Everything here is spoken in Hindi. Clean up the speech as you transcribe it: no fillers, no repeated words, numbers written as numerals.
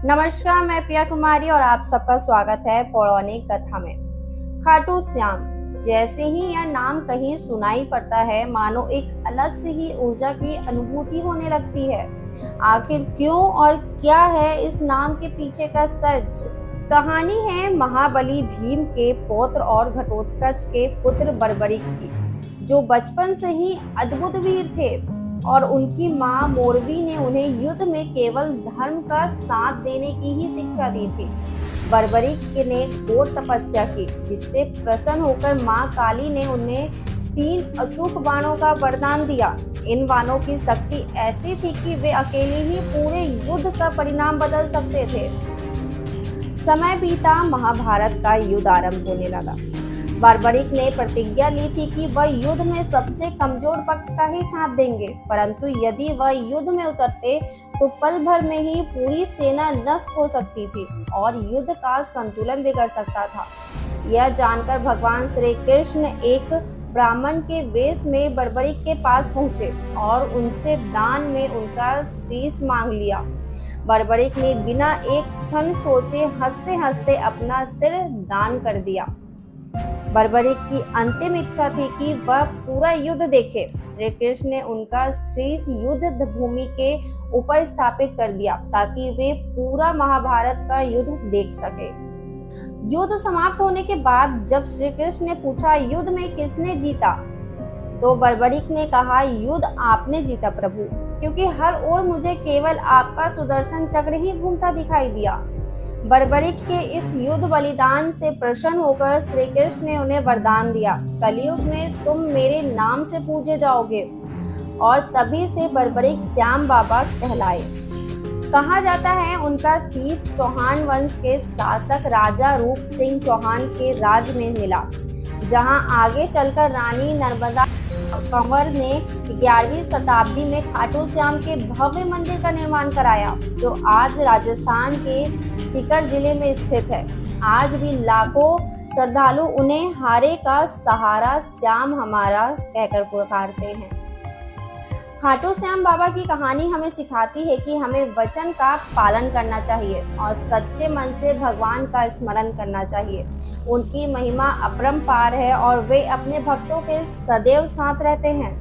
नमस्कार, मैं प्रिया कुमारी और आप सबका स्वागत है पौराणिक कथा में। खाटू श्याम, जैसे ही यह नाम कहीं सुनाई पड़ता है, मानो एक अलग से ही ऊर्जा की अनुभूति होने लगती है। आखिर क्यों और क्या है इस नाम के पीछे का सच? कहानी है महाबली भीम के पौत्र और घटोत्कच के पुत्र बर्बरिक की, जो बचपन से ही अद्भुत वीर थे और उनकी मां मोरवी ने उन्हें युद्ध में केवल धर्म का साथ देने की ही शिक्षा दी थी। बर्बरिक ने घोर तपस्या की, जिससे प्रसन्न होकर मां काली ने उन्हें 3 अचूक बाणों का वरदान दिया। इन बाणों की शक्ति ऐसी थी कि वे अकेले ही पूरे युद्ध का परिणाम बदल सकते थे। समय बीता, महाभारत का युद्ध आरंभ होने लगा। बर्बरिक ने प्रतिज्ञा ली थी कि वह युद्ध में सबसे कमजोर पक्ष का ही साथ देंगे, परंतु यदि वह युद्ध में उतरते तो पल भर में ही पूरी सेना नष्ट हो सकती थी और युद्ध का संतुलन बिगड़ सकता था। यह जानकर भगवान श्री कृष्ण एक ब्राह्मण के वेश में बर्बरिक के पास पहुंचे और उनसे दान में उनका शीश मांग लिया। बर्बरिक ने बिना एक क्षण सोचे हंसते हंसते अपना सिर दान कर दिया। बर्बरिक की अंतिम इच्छा थी कि वह पूरा युद्ध देखे। श्री कृष्ण ने उनका शीश युद्ध भूमि के ऊपर स्थापित कर दिया ताकि वे पूरा महाभारत का युद्ध देख सके। युद्ध समाप्त होने के बाद जब श्री कृष्ण ने पूछा, युद्ध में किसने जीता, तो बर्बरिक ने कहा, युद्ध आपने जीता प्रभु, क्योंकि हर ओर मुझे केवल आपका सुदर्शन चक्र ही घूमता दिखाई दिया। बर्बरिक के इस युद्ध बलिदान से प्रसन्न होकर श्री कृष्ण ने उन्हें वरदान दिया, कलयुग में तुम मेरे नाम से पूजे जाओगे। और तभी से बर्बरिक श्याम बाबा कहलाए। कहा जाता है उनका शीश चौहान वंश के शासक राजा रूप सिंह चौहान के राज में मिला, जहां आगे चलकर रानी नर्मदा कंवर ने 11वीं शताब्दी में खाटू श्याम के भव्य मंदिर का निर्माण कराया, जो आज राजस्थान के सीकर जिले में स्थित है। आज भी लाखों श्रद्धालु उन्हें हारे का सहारा श्याम हमारा कहकर पुकारते हैं। खाटू श्याम बाबा की कहानी हमें सिखाती है कि हमें वचन का पालन करना चाहिए और सच्चे मन से भगवान का स्मरण करना चाहिए। उनकी महिमा अपरंपार है और वे अपने भक्तों के सदैव साथ रहते हैं।